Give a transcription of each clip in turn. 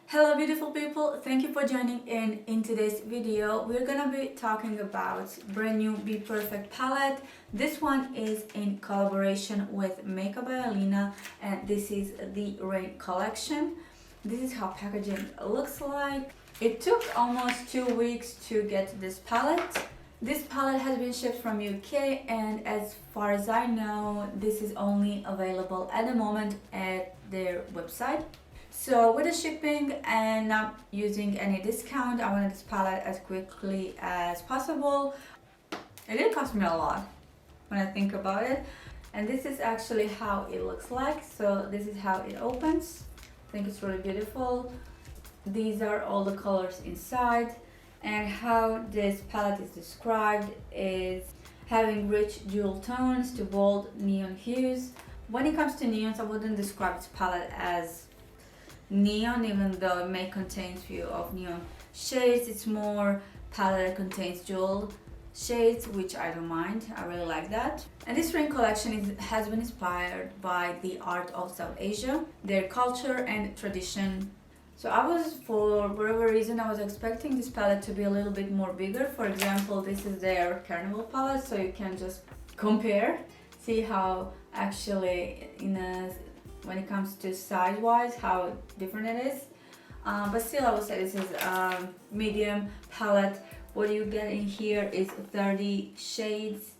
Hello beautiful people, thank you for joining in today's video. We're gonna be talking about brand new Bperfect palette. This one is in collaboration with Makeup by Alinna, and this is the Rain collection. This is how packaging looks like. It took almost 2 weeks to get this palette. This palette has been shipped from UK, and as far as I know, this is only available at the moment at their website. So with the shipping and not using any discount, I wanted this palette as quickly as possible. It didn't cost me a lot when I think about it. And this is actually how it looks like. So this is how it opens. I think it's really beautiful. These are all the colors inside. And how this palette is described is having rich jewel tones to bold neon hues. When it comes to neons, I wouldn't describe this palette as neon, even though it may contain few of neon shades. It's more palette that contains jewel shades, which I don't mind. I really like that. And this Rain collection has been inspired by the art of South Asia, their culture and tradition. So for whatever reason, I was expecting this palette to be a little bit more bigger. For example, this is their carnival palette, so you can just compare, see how actually when it comes to size-wise, how different it is. But still, I would say this is a medium palette. What you get in here is 30 shades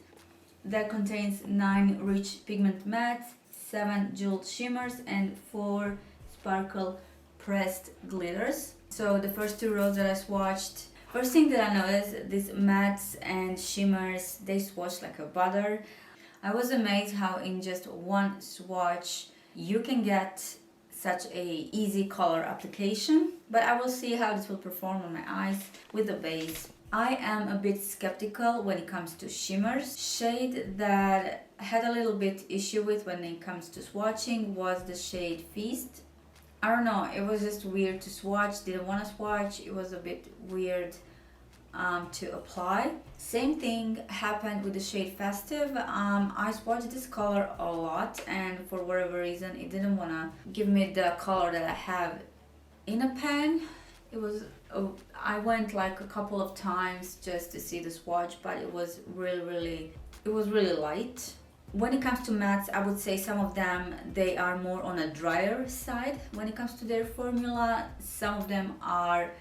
that contains 9 rich pigment mattes, 7 jeweled shimmers, and 4 sparkle pressed glitters. So the first 2 rows that I swatched, first thing that I noticed, these mattes and shimmers, they swatch like a butter. I was amazed how in just one swatch you can get such a easy color application, but I will see how this will perform on my eyes with the base. I am a bit skeptical when it comes to shimmers. Shade that I had a little bit issue with when it comes to swatching was the shade Feast. I don't know, it was just weird to swatch, didn't want to swatch, it was a bit weird to apply. Same thing happened with the shade Festive. I swatched this color a lot, and for whatever reason it didn't want to give me the color that I have in a pan. I went like a couple of times just to see the swatch, but it was really light. When it comes to mattes, I would say some of them, they are more on a drier side when it comes to their formula. Some of them are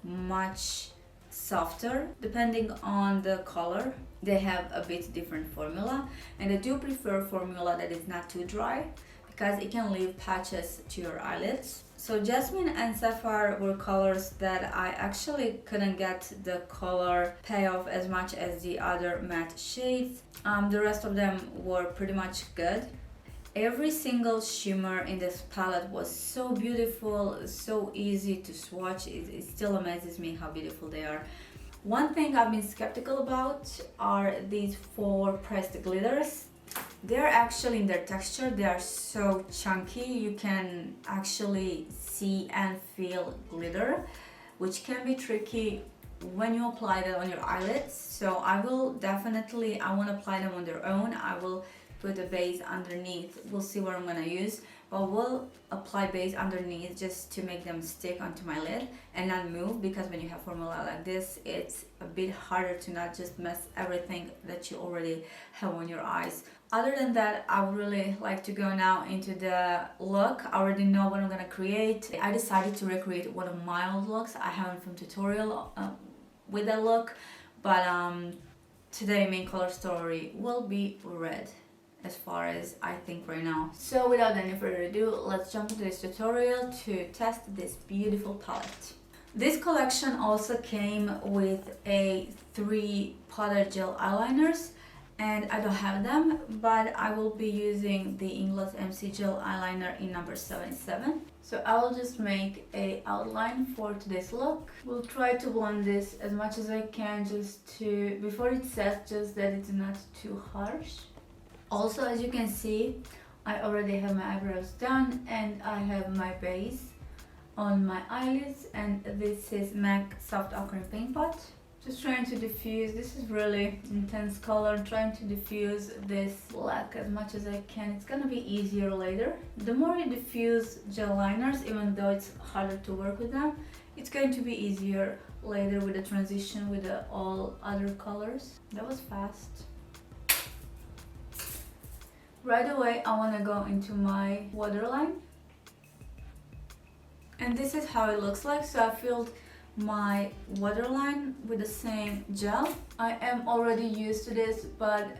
much softer depending on the color. They have a bit different formula, and I do prefer formula that is not too dry because it can leave patches to your eyelids. So Jasmine and Sapphire were colors that I actually couldn't get the color payoff as much as the other matte shades. The rest of them were pretty much good. Every single shimmer in this palette was so beautiful, so easy to swatch. It still amazes me how beautiful they are. One thing I've been skeptical about are these 4 pressed glitters. They're actually, in their texture, they are so chunky. You can actually see and feel glitter, which can be tricky when you apply that on your eyelids. So I want to apply them on their own. I will put a base underneath. We'll see what I'm gonna use, but we'll apply base underneath just to make them stick onto my lid and not move, because when you have formula like this, it's a bit harder to not just mess everything that you already have on your eyes. Other than that, I would really like to go now into the look. I already know what I'm gonna create. I decided to recreate one of my old looks. I haven't filmed a tutorial with that look, but today main color story will be red, as far as I think right now. So without any further ado, let's jump into this tutorial to test this beautiful palette. This collection also came with 3 powder gel eyeliners, and I don't have them, but I will be using the Ingles MC Gel eyeliner in number 77. So I will just make an outline for today's look. We'll try to blend this as much as I can, before it sets, just that it's not too harsh. Also, as you can see, I already have my eyebrows done, and I have my base on my eyelids, and this is MAC Soft Ochre Paint Pot. Just trying to diffuse. This is really intense color. I'm trying to diffuse this black as much as I can. It's gonna be easier later. The more you diffuse gel liners, even though it's harder to work with them, it's going to be easier later with the transition with the all other colors. That was fast. Right away, I want to go into my waterline. And this is how it looks like. So I filled my waterline with the same gel. I am already used to this, but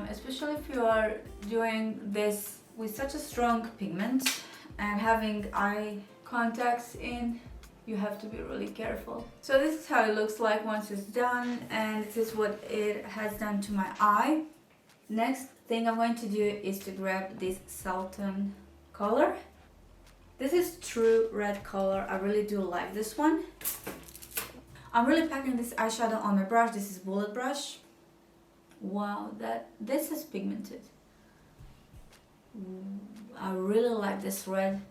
especially if you are doing this with such a strong pigment and having eye contacts in, you have to be really careful. So this is how it looks like once it's done, and this is what it has done to my eye. Next thing I'm going to do is to grab this Sultan color. This is true red color. I really do like this one. I'm really packing this eyeshadow on my brush. This is bullet brush. Wow, this is pigmented. I really like this red.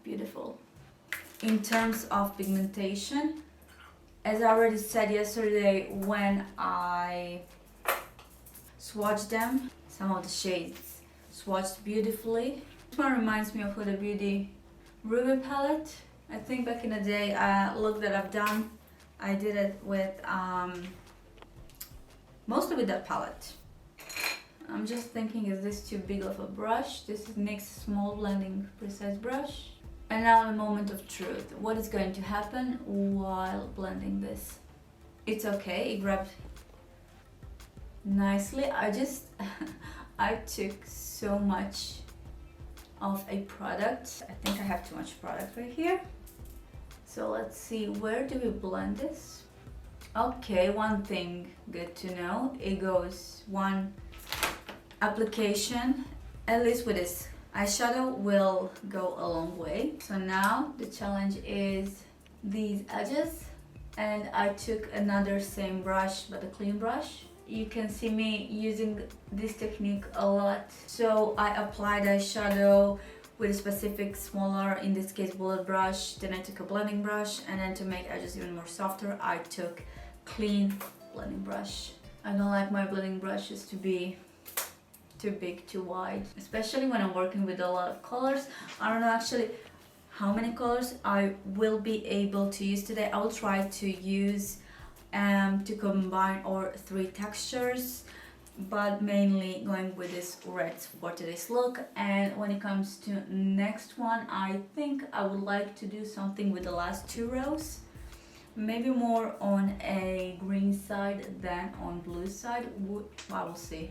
Beautiful. In terms of pigmentation, as I already said yesterday when I swatched them, some of the shades swatched beautifully. This one reminds me of Huda Beauty Ruby palette. I think back in the day, look that I've done, I did it with mostly with that palette. I'm just thinking, is this too big of a brush? This is NYX Small Blending Precise Brush. And now the moment of truth. What is going to happen while blending this? It's okay, it grabbed nicely. I took so much of a product. I think I have too much product right here. So let's see, where do we blend this? Okay, one thing good to know, it goes one application, at least with this eyeshadow, will go a long way. So now the challenge is these edges, and I took another same brush, but a clean brush. You can see me using this technique a lot. So I applied eyeshadow with a specific smaller, in this case bullet brush, then I took a blending brush, and then to make edges even more softer, I took clean blending brush. I don't like my blending brushes to be too big, too wide, especially when I'm working with a lot of colors. I don't know actually how many colors I will be able to use today. I will try to use to combine all 3 textures, but mainly going with this red for today's look. And when it comes to next one, I think I would like to do something with the last 2 rows, maybe more on a green side than on blue side. I will see.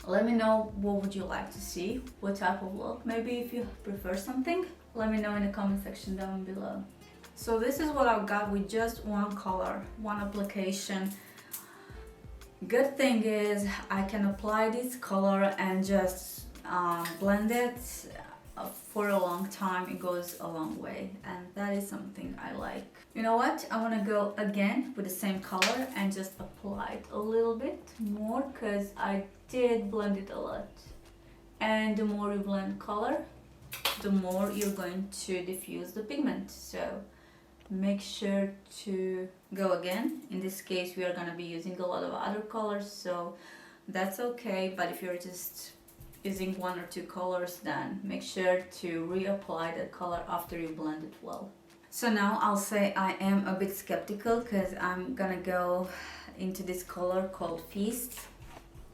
Let me know what would you like to see, what type of look. Maybe if you prefer something, let me know in the comment section down below. So this is what I've got with just one color, one application. Good thing is I can apply this color and just blend it for a long time. It goes a long way, and that is something I like. You know what? I want to go again with the same color and just apply it a little bit more, because I did blend it a lot. And the more you blend color, the more you're going to diffuse the pigment. So make sure to go again. In this case, we are going to be using a lot of other colors, so that's okay. But if you're just using 1 or 2 colors, then make sure to reapply the color after you blend it well. So now I'll say I am a bit skeptical, because I'm gonna go into this color called Feast.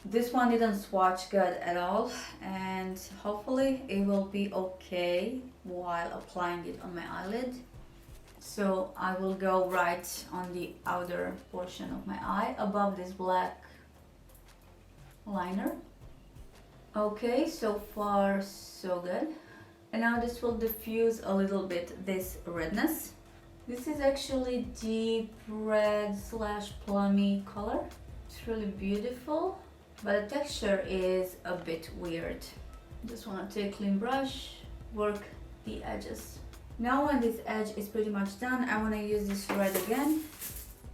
This one didn't swatch good at all, and hopefully it will be okay while applying it on my eyelid. So I will go right on the outer portion of my eye above this black liner. Okay, so far so good. And now this will diffuse a little bit this redness. This is actually deep red / plummy color. It's really beautiful, but the texture is a bit weird. Just want to take a clean brush, work the edges. Now when this edge is pretty much done, I want to use this red again,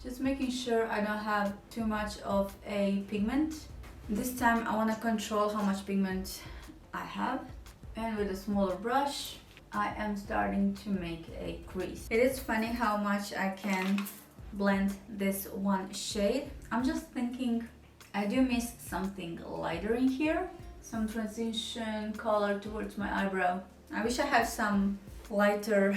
just making sure I don't have too much of a pigment. This time I want to control how much pigment I have, and with a smaller brush I am starting to make a crease. It is funny how much I can blend this one shade. I'm just thinking I do miss something lighter in here, some transition color towards my eyebrow. I wish I had some lighter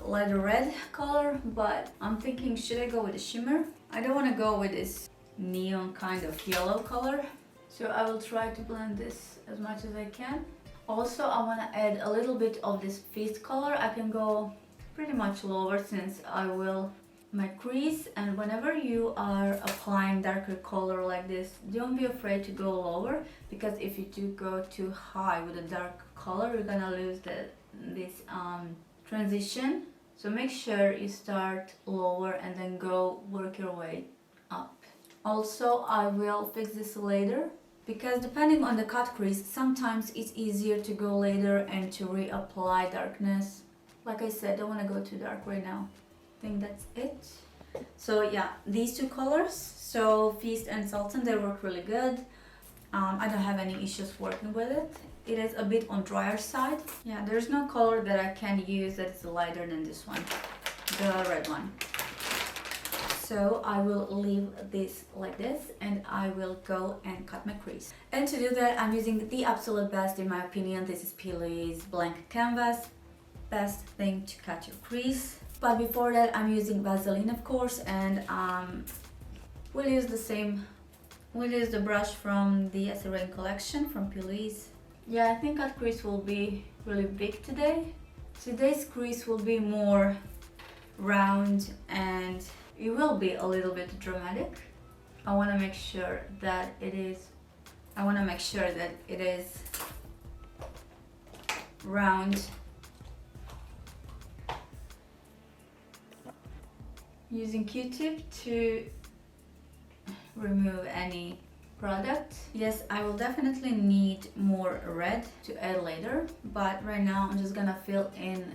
red color, but I'm thinking, should I go with a shimmer? I don't want to go with this neon kind of yellow color, so I will try to blend this as much as I can. Also, I want to add a little bit of this fizz color. I can go pretty much lower since I will my crease, and whenever you are applying darker color like this, don't be afraid to go lower, because if you do go too high with a dark color, you're gonna lose this transition. So make sure you start lower and then go work your way up. Also, I will fix this later, because depending on the cut crease, sometimes it's easier to go later and to reapply darkness. Like I said, I don't want to go too dark right now. I think that's it. So yeah, these two colors, so Feast and Sultan, they work really good. I don't have any issues working with it. It is a bit on drier side. Yeah, there's no color that I can use that is lighter than this one, the red one. So I will leave this like this, and I will go and cut my crease. And to do that, I'm using the absolute best, in my opinion. This is Pilee's blank canvas. Best thing to cut your crease. But before that, I'm using Vaseline, of course, and we'll use the brush from the Serene collection from Pilee's. Yeah, I think cut crease will be really big today. Today's crease will be more round, and it will be a little bit dramatic. I want to make sure that it is round. Using Q-tip to remove any product. Yes, I will definitely need more red to add later, but right now I'm just gonna fill in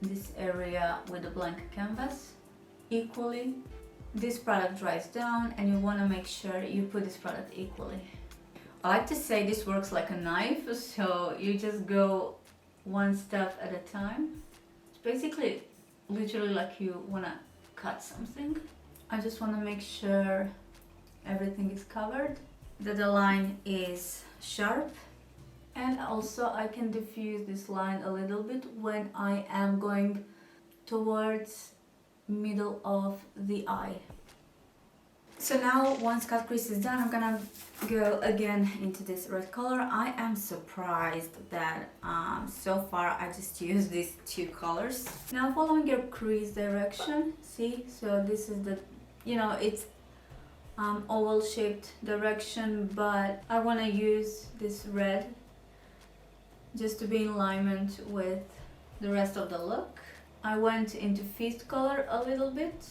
this area with a blank canvas equally. This product dries down, and you want to make sure you put this product equally. I like to say this works like a knife, so you just go one step at a time. It's basically literally like you want to cut something. I just want to make sure everything is covered, that the line is sharp, and also I can diffuse this line a little bit when I am going towards middle of the eye. So now, once cut crease is done, I'm gonna go again into this red color. I am surprised that so far I just used these two colors. Now, following your crease direction, see, so this is the, it's oval shaped direction, but I want to use this red just to be in alignment with the rest of the look. I went into Feast color a little bit,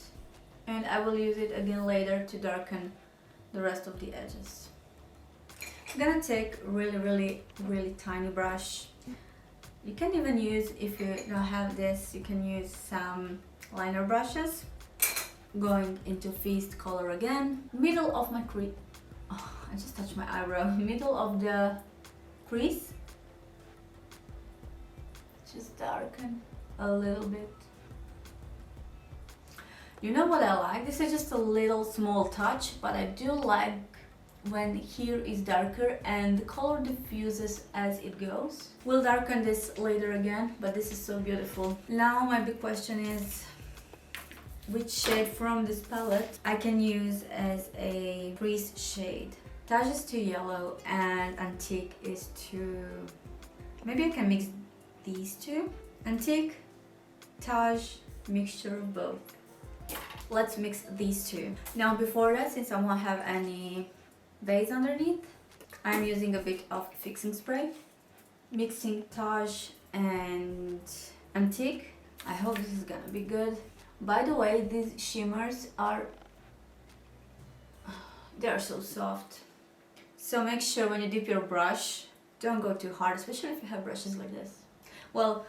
and I will use it again later to darken the rest of the edges. I'm gonna take really tiny brush. You can even use, if you don't have this, you can use some liner brushes. Going into Feast color again. Middle of my crease. Oh, I just touched my eyebrow. Middle of the crease. Just darken a little bit. You know what I like? This is just a little small touch, but I do like when here is darker and the color diffuses as it goes. We'll darken this later again, but this is so beautiful. Now my big question is, which shade from this palette I can use as a crease shade? Taj is too yellow and Antique is too... Maybe I can mix these two. Antique, Taj, mixture of both. Let's mix these two. Now before that, since I won't have any base underneath, I'm using a bit of fixing spray. Mixing Taj and Antique. I hope this is gonna be good. By the way, these shimmers they're so soft. So make sure when you dip your brush, don't go too hard, especially if you have brushes like this. Well,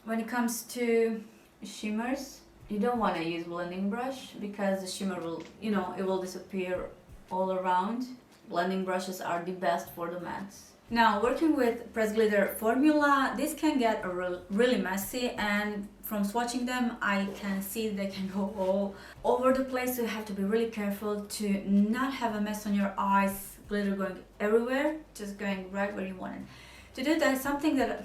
when it comes to shimmers, you don't want to use blending brush because the shimmer will, it will disappear all around. Blending brushes are the best for the mattes. Now, working with pressed glitter formula, this can get really messy, and from swatching them I can see they can go all over the place, so you have to be really careful to not have a mess on your eyes, glitter going everywhere, just going right where you want it. To do that, something that,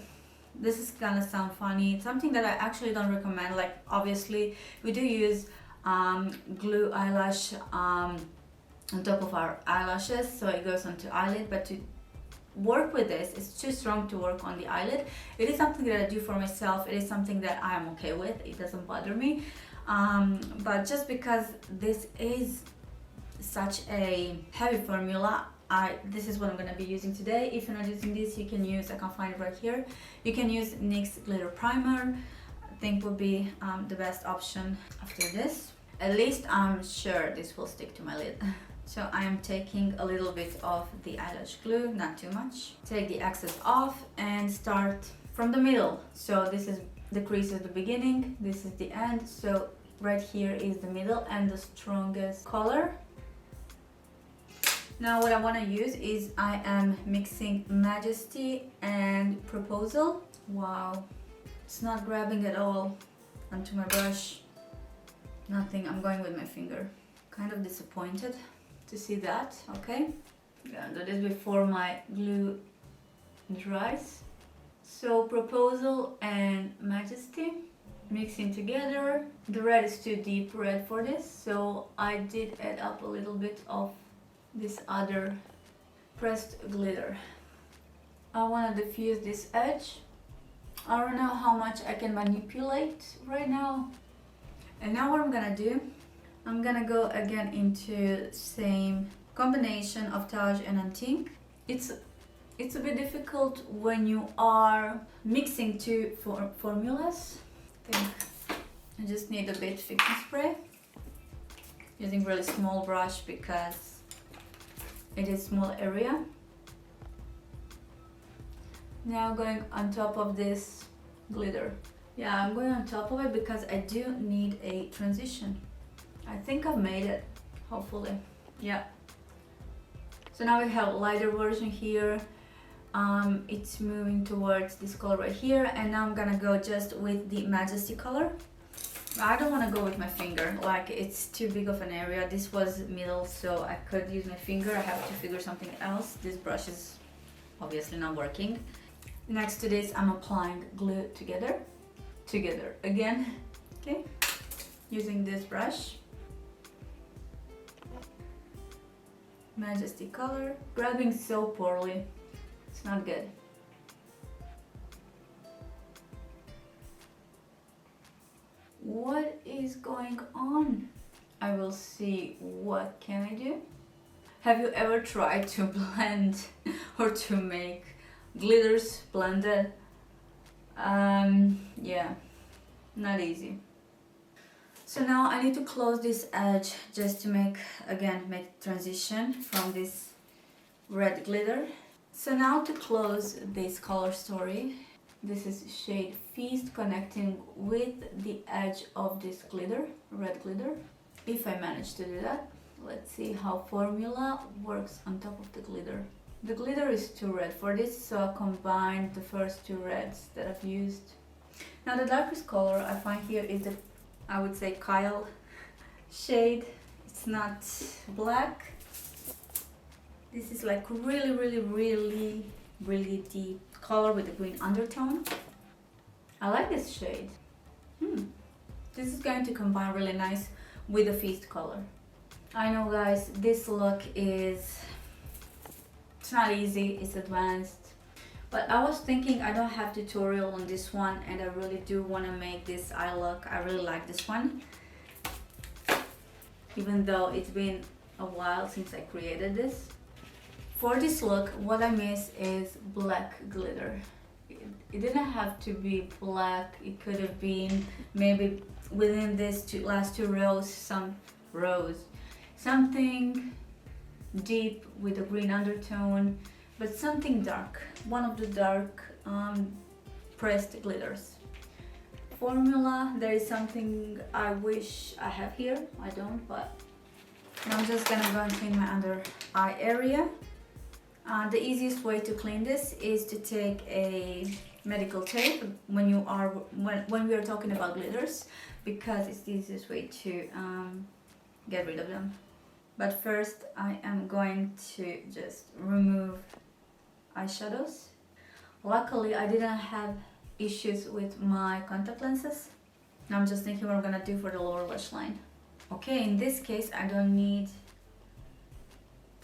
this is gonna sound funny, something that I actually don't recommend. Like, obviously we do use glue eyelash on top of our eyelashes, so it goes onto eyelid, but to work with this, it's too strong to work on the eyelid. It is something that I do for myself. It is something that I am okay with. It doesn't bother me. But just because this is such a heavy formula, this is what I'm going to be using today. If you're not using this, you can use, I can find it right here, you can use NYX glitter primer. I think would be the best option after this. At least I'm sure this will stick to my lid. So I am taking a little bit of the eyelash glue, not too much. Take the excess off and start from the middle. So this is the crease at the beginning, this is the end. So right here is the middle and the strongest color. Now what I want to use is, I am mixing Majesty and Proposal. Wow, it's not grabbing at all onto my brush. Nothing, I'm going with my finger. Kind of disappointed to see that. Okay, I'm gonna do this before my glue dries. So Proposal and Majesty mixing together. The red is too deep red for this, so I did add up a little bit of this other pressed glitter. I want to diffuse this edge. I don't know how much I can manipulate right now. And now what I'm gonna do, I'm gonna go again into same combination of Taj and Antique. It's a bit difficult when you are mixing two formulas. I think I just need a bit fixing spray. Using really small brush because it is small area. Now going on top of this glitter. Yeah, I'm going on top of it because I do need a transition. I think I've made it, hopefully. Yeah. So now we have a lighter version here. It's moving towards this color right here, and now I'm gonna go just with the Majesty color. I don't want to go with my finger, like it's too big of an area. This was middle, so I could use my finger. I have to figure something else. This brush is obviously not working. Next to this, I'm applying glue together again. Okay, using this brush. Majesty color, grabbing so poorly, it's not good. What is going on? I will see what can I do. Have you ever tried to blend or to make glitters blended? Yeah, not easy. So now I need to close this edge just to make transition from this red glitter. So now to close this color story, this is shade Feast connecting with the edge of this glitter, red glitter. If I manage to do that, let's see how formula works on top of the glitter. The glitter is too red for this, so I combined the first two reds that I've used. Now the darkest color I find here is the, I would say, Kyle shade. It's not black. This is like really deep color with a green undertone. I like this shade. This is going to combine really nice with the Feast color. I know, guys, this look is, it's not easy, it's advanced. But I was thinking I don't have tutorial on this one, and I really do want to make this eye look. I really like this one. Even though it's been a while since I created this. For this look, what I miss is black glitter. It didn't have to be black. It could have been maybe within this last two rows, something deep with a green undertone, but something dark. One of the dark pressed glitters. Formula, there is something I wish I have here. I don't, but I'm just gonna go and clean my under eye area. The easiest way to clean this is to take a medical tape when we are talking about glitters, because it's the easiest way to get rid of them. But first I am going to just remove eyeshadows. Luckily I didn't have issues with my contact lenses. Now I'm just thinking what I'm gonna do for the lower lash line. Okay, in this case I don't need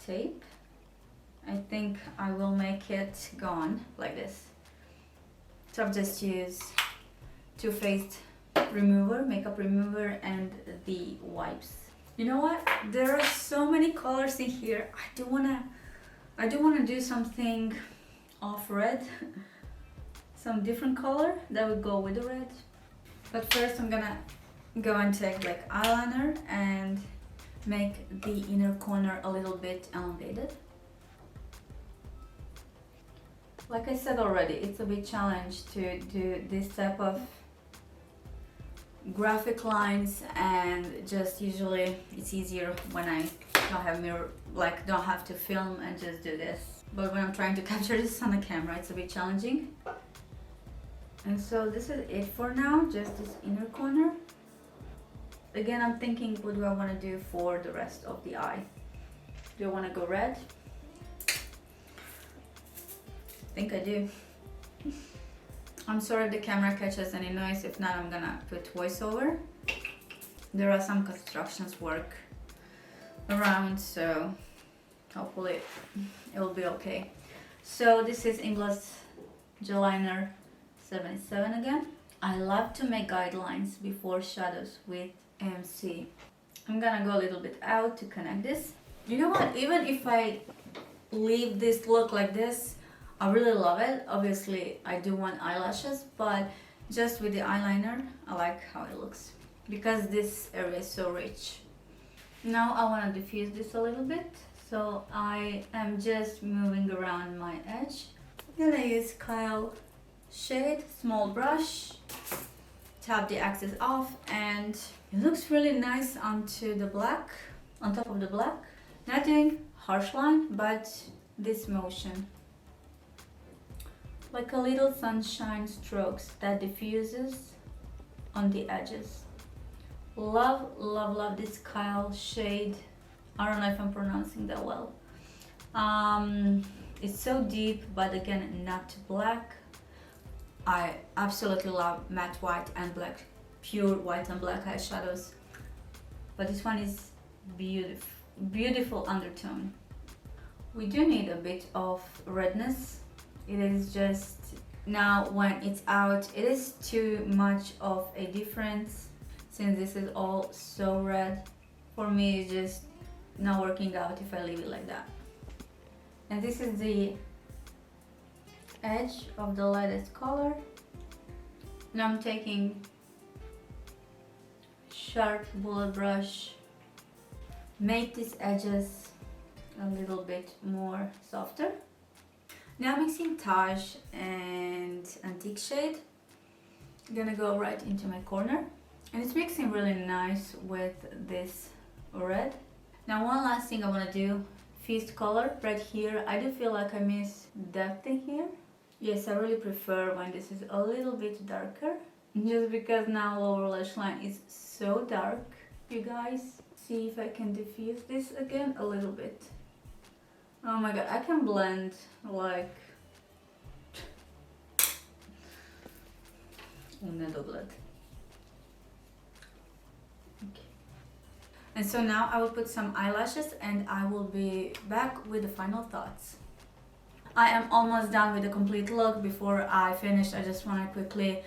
tape. I think I will make it go on like this. So I've just used Too Faced remover, makeup remover, and the wipes. You know what? There are so many colors in here. I do wanna do something off red, some different color that would go with the red. But first I'm gonna go and take like eyeliner and make the inner corner a little bit elongated. Like I said already, it's a big challenge to do this type of graphic lines, and just usually it's easier when I don't have mirror, like don't have to film and just do this. But when I'm trying to capture this on the camera, it's a bit challenging. And so this is it for now, just this inner corner. Again, I'm thinking, what do I want to do for the rest of the eye? Do I want to go red? I think I do. I'm sorry if the camera catches any noise. If not, I'm gonna put voiceover. There are some constructions work around, so hopefully it will be okay. So this is Ingla's Gel Liner 77 again. I love to make guidelines before shadows with AMC. I'm gonna go a little bit out to connect this. You know what? Even if I leave this look like this, I really love it. Obviously, I do want eyelashes, but just with the eyeliner, I like how it looks because this area is so rich. Now I want to diffuse this a little bit, so I am just moving around my edge. I'm gonna use Kyle shade, small brush, tap the excess off, and it looks really nice onto the black, on top of the black. Not doing harsh line, but this motion. Like a little sunshine strokes that diffuses on the edges. Love, love, love this Kyle shade. I don't know if I'm pronouncing that well. It's so deep, but again, not too black. I absolutely love matte white and black, pure white and black eyeshadows. But this one is beautiful, beautiful undertone. We do need a bit of redness. It is just, now when it's out, it is too much of a difference since this is all so red. For me, it's just not working out if I leave it like that. And this is the edge of the lightest color. Now I'm taking sharp bullet brush, make these edges a little bit more softer. Now I'm mixing Taj and Antique shade. I'm gonna go right into my corner, and it's mixing really nice with this red. Now one last thing I want to do, Feast color right here. I do feel like I miss depth in here. Yes, I really prefer when this is a little bit darker, just because now lower lash line is so dark, you guys. See if I can diffuse this again a little bit. Oh my god, I can blend like una doublet. Okay. And so now I will put some eyelashes and I will be back with the final thoughts. I am almost done with the complete look. Before I finish, I just want to quickly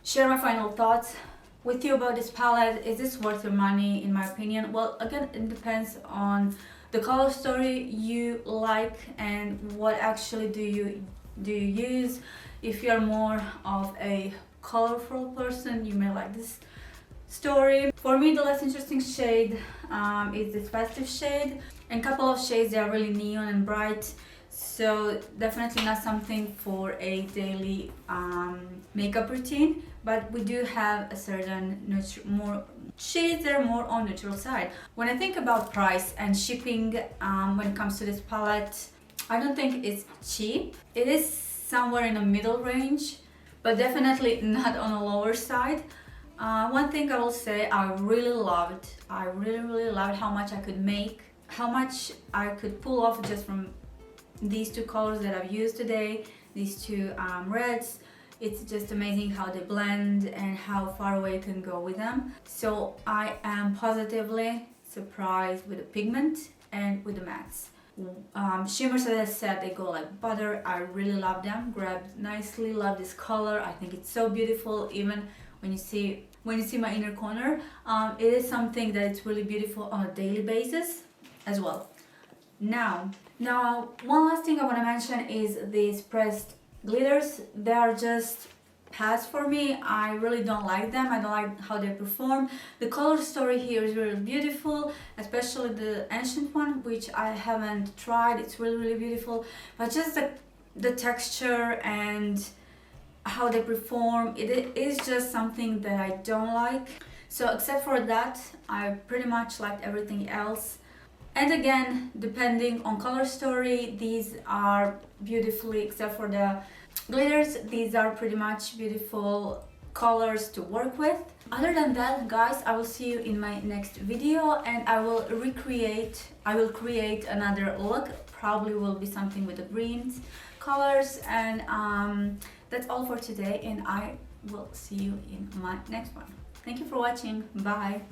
share my final thoughts with you about this palette. Is this worth your money? In my opinion, well, again, it depends on the color story you like and what actually do you use. If you're more of a colorful person, you may like this story. For me, the less interesting shade is this festive shade, and a couple of shades, they are really neon and bright, so definitely not something for a daily makeup routine, but we do have a certain more shades that are more on neutral side. When I think about price and shipping, when it comes to this palette, I don't think it's cheap. It is somewhere in the middle range, but definitely not on the lower side. One thing I will say I really loved how much I could make, how much I could pull off just from these two colors that I've used today, these two reds. It's just amazing how they blend and how far away you can go with them. So I am positively surprised with the pigment and with the mattes. Shimmers, as I said, they go like butter. I really love them, grabbed nicely, love this color. I think it's so beautiful. Even when you see my inner corner, it is something that it's really beautiful on a daily basis as well. Now one last thing I want to mention is these pressed glitters. They are just pass for me. I really don't like them. I don't like how they perform. The color story here is really beautiful, especially the ancient one, which I haven't tried. It's really beautiful, but just the texture and how they perform, it is just something that I don't like. So except for that, I pretty much liked everything else. And again, depending on color story, these are beautifully, except for the glitters, these are pretty much beautiful colors to work with. Other than that, guys, I will see you in my next video, and I will create another look. Probably will be something with the greens colors, and that's all for today, and I will see you in my next one. Thank you for watching. Bye.